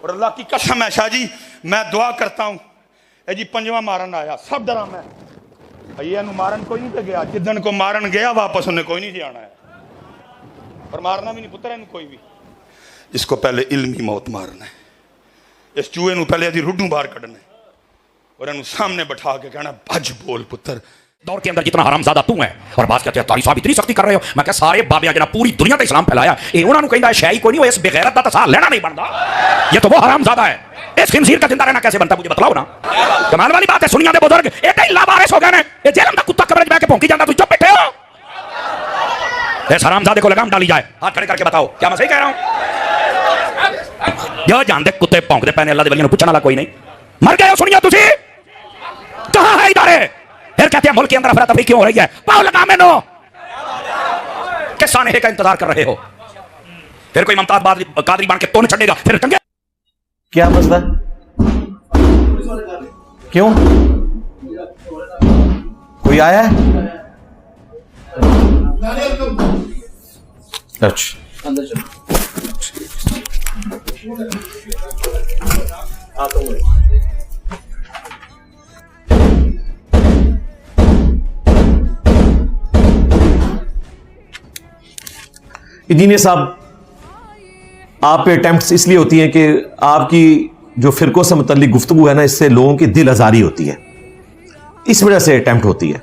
اور اللہ کی قسم ہے شاہ جی میں دعا کرتا ہوں اے جی پنجواں مارن آیا سب ڈرا میں یہ مارن کوئی نہیں پہ گیا جدن کو مارن گیا واپس انہیں کوئی نہیں جانا ہے اور مارنا بھی نہیں پتر ہے کوئی بھی اس کو پہلے علمی موت مارنا ہے اس چوہے نو پہلے ادھی روڈوں باہر کھڑنا ہے اور انہوں سامنے بٹھا کے کہنا بھج بول پتر دور کے اندر جتنا حرام زیادہ تو ہے اور بعض کہتے ہیں تاری صاحب اتنی سختی کر رہے ہو میں کہ سارے بابے جناب پوری دنیا تے اسلام پھیلایا اے انہاں نو کہندا ہے شے کوئی نہیں اس بے غیرت دا تصا لینا نہیں بندا یہ تو وہ حرام زیادہ ہے اس خنزیر کا زندہ رہنا کیسے بنتا مجھے بتلاؤ نا کمال والی بات ہے سنیاں دے بزرگ ایک ہی لاوارث ہو گئے نے یہ جیلم دا کتا قبر وچ بیٹھ کے بھونکی جاندا تو چپ بیٹھے ہو اس حرام زادے کو لگام ڈالی جائے ہاتھ کھڑے کر کے بتاؤ کیا میں صحیح کہہ رہا ہوں جو جان دے کتے بھونک دے پے نے اللہ دے ولیاں نو پوچھن والا کوئی نہیں مر گئے ہو سنیاں تسی کہاں ہے ادارے پھر کہتے ہیں ملک کے اندر افراتفری کیوں ہو رہی ہے پاؤ لگا میں نو کس سانحے کا انتظار کر رہے ہو پھر کوئی ممتاز قادری بن کے تو نہیں چھڑے گا پھر ٹنگے کیا مسئلہ کیوں کوئی آیا ہے اچھا انجینئر صاحب آپ پہ اٹیمپٹس اس لیے ہوتی ہیں کہ آپ کی جو فرقوں سے متعلق گفتگو ہے نا اس سے لوگوں کی دل آزاری ہوتی ہے اس وجہ سے اٹیمپٹ ہوتی ہے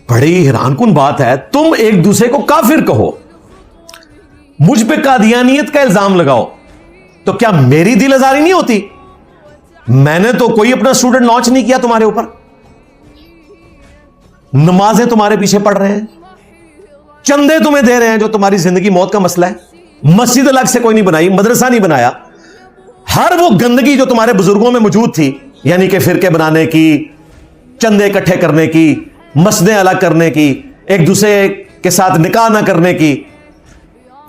بڑی حیران کن بات ہے تم ایک دوسرے کو کافر کہو مجھ پہ قادیانیت کا الزام لگاؤ تو کیا میری دل آزاری نہیں ہوتی میں نے تو کوئی اپنا اسٹوڈنٹ لانچ نہیں کیا تمہارے اوپر نمازیں تمہارے پیچھے پڑھ رہے ہیں چندے تمہیں دے رہے ہیں جو تمہاری زندگی موت کا مسئلہ ہے مسجد الگ سے کوئی نہیں بنائی مدرسہ نہیں بنایا ہر وہ گندگی جو تمہارے بزرگوں میں موجود تھی یعنی کہ فرقے بنانے کی چندے اکٹھے کرنے کی مسجدیں الگ کرنے کی ایک دوسرے کے ساتھ نکاح نہ کرنے کی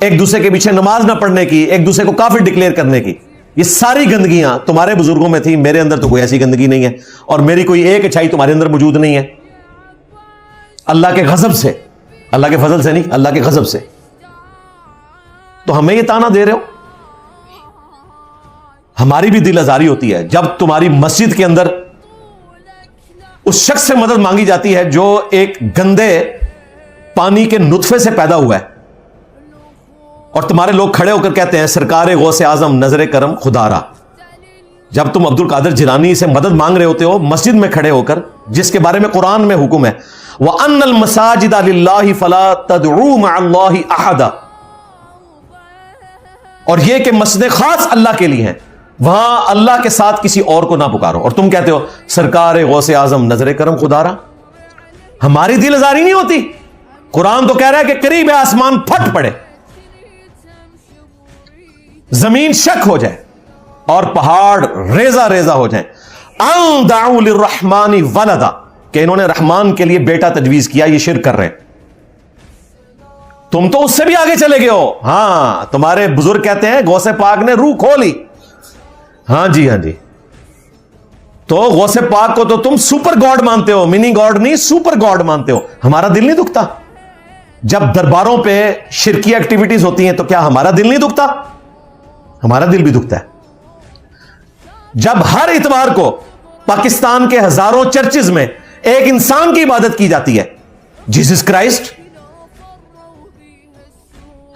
ایک دوسرے کے پیچھے نماز نہ پڑھنے کی ایک دوسرے کو کافر ڈکلیئر کرنے کی یہ ساری گندگیاں تمہارے بزرگوں میں تھی میرے اندر تو کوئی ایسی گندگی نہیں ہے اور میری کوئی ایک اچھائی تمہارے اندر موجود نہیں ہے اللہ کے غضب سے اللہ کے فضل سے نہیں اللہ کے غضب سے تو ہمیں یہ تانا دے رہے ہو ہماری بھی دل آزاری ہوتی ہے جب تمہاری مسجد کے اندر اس شخص سے مدد مانگی جاتی ہے جو ایک گندے پانی کے نطفے سے پیدا ہوا ہے اور تمہارے لوگ کھڑے ہو کر کہتے ہیں سرکار غوث اعظم نظر کرم خدا را جب تم عبد القادر جیلانی سے مدد مانگ رہے ہوتے ہو مسجد میں کھڑے ہو کر جس کے بارے میں قرآن میں حکم ہے وَأَنَّ الْمَسَاجِدَ لِلَّهِ فَلَا تَدْعُوا مَعَ اللَّهِ أَحَدًا اور یہ کہ مسجد خاص اللہ کے لیے ہیں وہاں اللہ کے ساتھ کسی اور کو نہ پکارو اور تم کہتے ہو سرکار غوث اعظم نظر کرم خدا را ہماری دل آزاری نہیں ہوتی قرآن تو کہہ رہا ہے کہ قریب آسمان پھٹ پڑے زمین شک ہو جائے اور پہاڑ ریزہ ریزہ ہو جائیں ان دعوا للرحمن ولدا کہ انہوں نے رحمان کے لیے بیٹا تجویز کیا یہ شرک کر رہے ہیں تم تو اس سے بھی آگے چلے گئے ہو ہاں تمہارے بزرگ کہتے ہیں غوث پاک نے روح کھولی ہاں جی تو غوث پاک کو تو تم سپر گاڈ مانتے ہو منی گاڈ نہیں سپر گاڈ مانتے ہو ہمارا دل نہیں دکھتا جب درباروں پہ شرکی ایکٹیویٹیز ہوتی ہیں تو کیا ہمارا دل نہیں دکھتا ہمارا دل بھی دکھتا ہے جب ہر اتوار کو پاکستان کے ہزاروں چرچز میں ایک انسان کی عبادت کی جاتی ہے جیسس کرائسٹ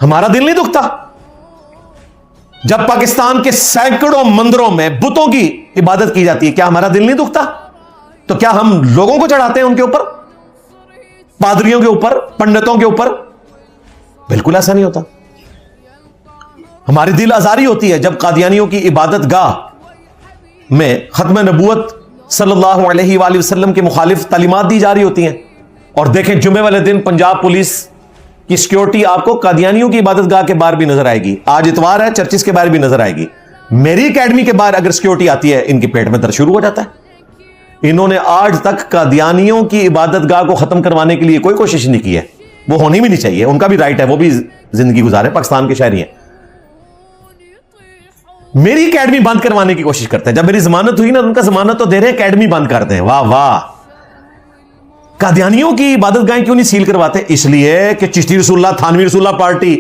ہمارا دل نہیں دکھتا جب پاکستان کے سینکڑوں مندروں میں بتوں کی عبادت کی جاتی ہے کیا ہمارا دل نہیں دکھتا تو کیا ہم لوگوں کو چڑھاتے ہیں ان کے اوپر پادریوں کے اوپر پنڈتوں کے اوپر بالکل ایسا نہیں ہوتا ہماری دل آزاری ہوتی ہے جب قادیانیوں کی عبادت گاہ میں ختم نبوت صلی اللہ علیہ وآلہ وسلم کے مخالف تعلیمات دی جا رہی ہوتی ہیں اور دیکھیں جمعے والے دن پنجاب پولیس کی سیکیورٹی آپ کو قادیانیوں کی عبادت گاہ کے باہر بھی نظر آئے گی آج اتوار ہے چرچز کے باہر بھی نظر آئے گی میری اکیڈمی کے باہر اگر سیکیورٹی آتی ہے ان کے پیٹ میں درد شروع ہو جاتا ہے انہوں نے آج تک قادیانیوں کی عبادت گاہ کو ختم کروانے کے لیے کوئی کوشش نہیں کی ہے وہ ہونی بھی نہیں چاہیے ان کا بھی رائٹ ہے وہ بھی زندگی گزارے پاکستان کے شہری ہیں میری اکیڈمی بند کروانے کی کوشش کرتے ہیں جب میری ضمانت ہوئی نا ان کا ضمانت تو دے رہے ہیں اکیڈمی بند کر دیں واہ واہ قادیانیوں کی عبادت گاہیں کیوں نہیں سیل کرواتے اس لیے کہ چشتی رسول اللہ تھانوی رسول اللہ پارٹی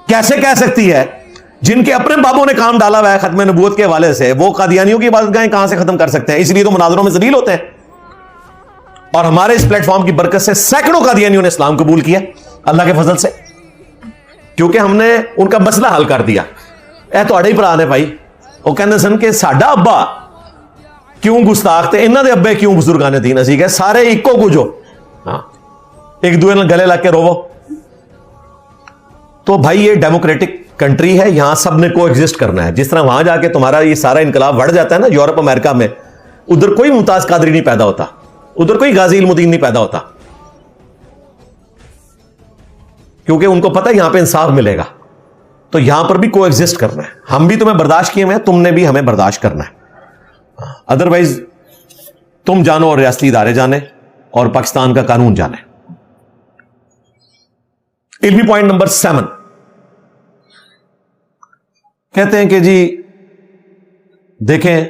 کیسے کہہ سکتی ہے جن کے اپنے بابوں نے کام ڈالا ہوا ہے ختم نبوت کے حوالے سے، وہ قادیانیوں کی عبادت گاہیں کہاں سے ختم کر سکتے ہیں؟ اس لیے تو مناظروں میں ذلیل ہوتے ہیں. اور ہمارے اس پلیٹ فارم کی برکت سے سینکڑوں قادیانیوں نے اسلام قبول کیا اللہ کے فضل سے، کیونکہ ہم نے ان کا مسئلہ حل کر دیا. اے تو اڑے ہی پرا نے بھائی، وہ کہنے سن کہ ساڈا ابا کیوں گستاخ تھے، انہاں دے ابے کیوں بزرگانے دین اسی گئے سارے ایکو کچھو، ہاں ایک دوسرے نال گلے لگ کے روو. تو بھائی یہ ڈیموکریٹک کنٹری ہے، یہاں سب نے کو ایگزسٹ کرنا ہے. جس طرح وہاں جا کے تمہارا یہ سارا انقلاب بڑھ جاتا ہے نا یورپ امریکہ میں، ادھر کوئی ممتاز قادری نہیں پیدا ہوتا، ادھر کوئی غازی علم الدین نہیں پیدا ہوتا، کیونکہ ان کو پتہ ہے یہاں پہ انصاف ملے گا. تو یہاں پر بھی کو ایگزسٹ کرنا ہے. ہم بھی تمہیں برداشت کیے ہوئے ہیں، تم نے بھی ہمیں برداشت کرنا ہے. ادروائز تم جانو اور ریاستی ادارے جانے اور پاکستان کا قانون جانے. علمی پوائنٹ نمبر 7 کہتے ہیں کہ جی دیکھیں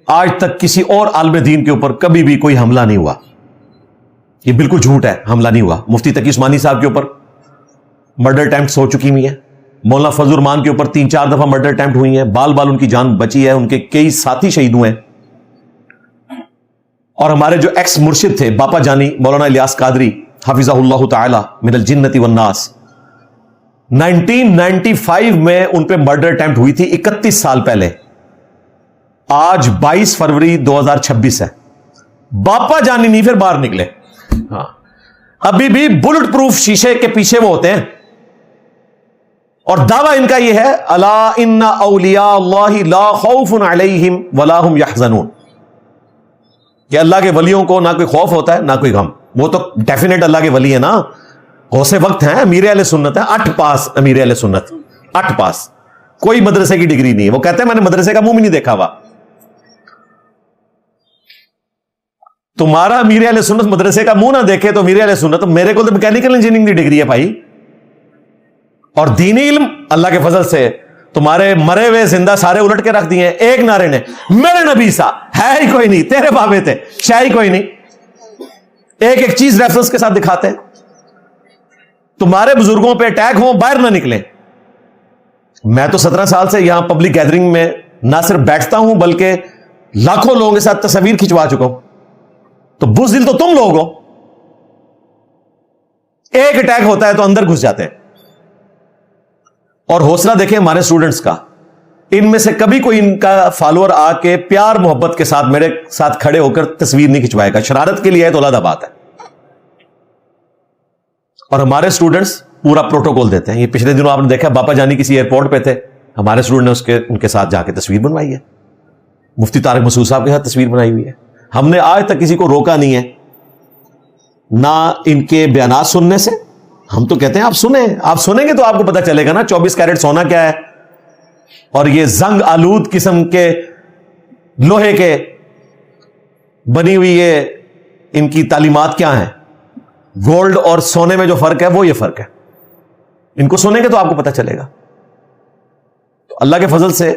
آج تک کسی اور عالم دین کے اوپر کبھی بھی کوئی حملہ نہیں ہوا. یہ بالکل جھوٹ ہے، حملہ نہیں ہوا. مفتی تقی عثمانی صاحب کے اوپر مرڈر اٹیمپٹس ہو چکی ہوئی ہیں، مولانا فضل الرحمان کے اوپر 3-4 دفعہ مرڈر اٹیمپٹ ہوئی ہیں، بال بال ان کی جان بچی ہے، ان کے کئی ساتھی شہید ہوئے ہیں. اور ہمارے جو ایکس مرشد تھے باپا جانی مولانا الیاس قادری حفظہ اللہ تعالی من الجنت والناس، 1995 میں ان پہ مرڈر اٹیمپٹ ہوئی تھی 31 سال پہلے. آج 22 فروری 2026 ہے. باپا جانی نہیں پھر باہر نکلے. ہاں ابھی بھی بلٹ پروف شیشے کے پیچھے وہ ہوتے ہیں، اور دعویٰ ان کا یہ ہے الا ان اولیاء اللہ لا خوف علیہم ولا هم یحزنون، کہ اللہ کے ولیوں کو نہ کوئی خوف ہوتا ہے نہ کوئی غم. وہ تو ڈیفینیٹ اللہ کے ولی ہے نا، غوث وقت ہیں، امیر اہل سنت ہے، 8 پاس امیر اہل سنت، 8 پاس، کوئی مدرسے کی ڈگری نہیں ہے. وہ کہتے ہیں میں نے مدرسے کا منہ بھی نہیں دیکھا ہوا. تمہارا امیر اہل سنت مدرسے کا منہ نہ دیکھے تو امیر اہل سنت. میرے کو تو میکینیکل انجینئرنگ کی ڈگری ہے بھائی، اور دینی علم اللہ کے فضل سے تمہارے مرے ہوئے زندہ سارے الٹ کے رکھ دیے ہیں. ایک نعرے نے میرے نبی سا ہے ہی کوئی نہیں، تیرے بابے تھے شاہ ہی کوئی نہیں. ایک چیز ریفرنس کے ساتھ دکھاتے ہیں. تمہارے بزرگوں پہ اٹیک ہوں باہر نہ نکلیں. میں تو 17 سال سے یہاں پبلک گیدرنگ میں نہ صرف بیٹھتا ہوں بلکہ لاکھوں لوگوں کے ساتھ تصویر کھنچوا چکا ہوں. تو بزدل تو تم لوگ ہو. ایک اٹیک ہوتا ہے تو اندر گھس جاتے ہیں. اور حوصلہ دیکھیں ہمارے اسٹوڈنٹس کا، ان میں سے کبھی کوئی ان کا فالوور آ کے پیار محبت کے ساتھ میرے ساتھ کھڑے ہو کر تصویر نہیں کھنچوائے گا. شرارت کے لیے ہے تو علیحدہ بات ہے. اور ہمارے اسٹوڈنٹس پورا پروٹوکول دیتے ہیں. یہ پچھلے دنوں آپ نے دیکھا باپا جانی کسی ایئرپورٹ پہ تھے، ہمارے اسٹوڈنٹ نے ان کے ساتھ جا کے تصویر بنوائی ہے. مفتی طارق مسعود صاحب کے ساتھ تصویر بنائی ہوئی ہے. ہم نے آج تک کسی کو روکا نہیں ہے، نہ ان کے بیانات سننے سے. ہم تو کہتے ہیں آپ سنیں گے تو آپ کو پتہ چلے گا نا 24 کیرٹ سونا کیا ہے، اور یہ زنگ آلود قسم کے لوہے کے بنی ہوئی یہ ان کی تعلیمات کیا ہیں. گولڈ اور سونے میں جو فرق ہے وہ یہ فرق ہے. ان کو سنیں گے تو آپ کو پتہ چلے گا. تو اللہ کے فضل سے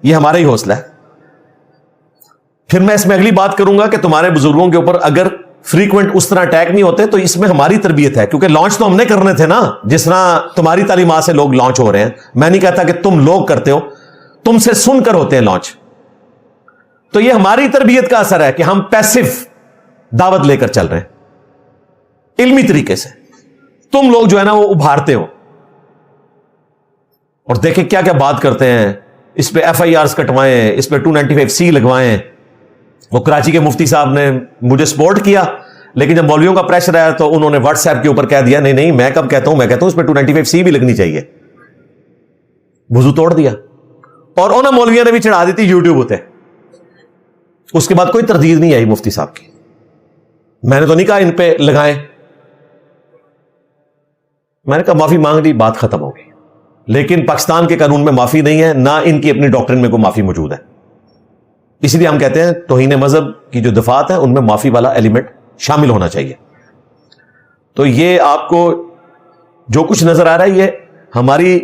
یہ ہمارا ہی حوصلہ ہے. پھر میں اس میں اگلی بات کروں گا کہ تمہارے بزرگوں کے اوپر اگر فریکوینٹ اس طرح اٹیک نہیں ہوتے تو اس میں ہماری تربیت ہے، کیونکہ لانچ تو ہم نے کرنے تھے نا. جس طرح تمہاری تعلیمات سے لوگ لانچ ہو رہے ہیں، میں نہیں کہتا کہ تم لوگ کرتے ہو، تم سے سن کر ہوتے ہیں لانچ. تو یہ ہماری تربیت کا اثر ہے کہ ہم پیسو دعوت لے کر چل رہے ہیں علمی طریقے سے. تم لوگ جو ہے نا وہ ابھارتے ہو. اور دیکھیں کیا کیا بات کرتے ہیں، اس پہ FIRs کٹوائیں، اس پہ 295C لگوائیں. وہ کراچی کے مفتی صاحب نے مجھے سپورٹ کیا، لیکن جب مولویوں کا پریشر آیا تو انہوں نے واٹس ایپ کے اوپر کہہ دیا نہیں میں کب کہتا ہوں، میں کہتا ہوں اس پہ 295C بھی لگنی چاہیے. وضو توڑ دیا. اور انہوں نے مولویوں نے بھی چڑھا دی تھی یوٹیوب ہوتے. اس کے بعد کوئی تردید نہیں آئی مفتی صاحب کی. میں نے تو نہیں کہا ان پہ لگائیں، میں نے کہا معافی مانگ لی، بات ختم ہو گئی. لیکن پاکستان کے قانون میں معافی نہیں ہے، نہ ان کی اپنی ڈاکٹرن میں کوئی معافی موجود ہے. اسی لیے ہم کہتے ہیں توہین مذہب کی جو دفعات ہیں ان میں معافی والا ایلیمنٹ شامل ہونا چاہیے. تو یہ آپ کو جو کچھ نظر آ رہا ہے یہ ہماری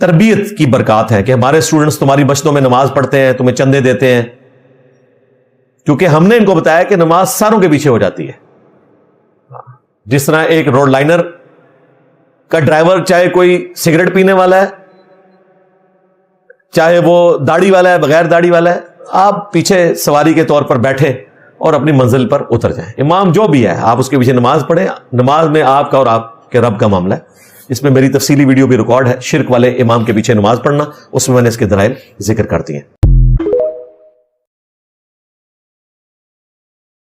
تربیت کی برکات ہے کہ ہمارے اسٹوڈنٹس تمہاری مسجدوں میں نماز پڑھتے ہیں، تمہیں چندے دیتے ہیں، کیونکہ ہم نے ان کو بتایا کہ نماز ساروں کے پیچھے ہو جاتی ہے. جس طرح ایک روڈ لائنر کا ڈرائیور چاہے کوئی سگریٹ پینے والا ہے چاہے وہ داڑھی والا ہے بغیر داڑھی والا ہے, آپ پیچھے سواری کے طور پر بیٹھے اور اپنی منزل پر اتر جائیں. امام جو بھی ہے آپ اس کے پیچھے نماز پڑھیں. نماز میں آپ کا اور آپ کے رب کا معاملہ ہے. اس میں میری تفصیلی ویڈیو بھی ریکارڈ ہے, شرک والے امام کے پیچھے نماز پڑھنا, اس میں نے اس کے دلائل ذکر کر دیے ہیں.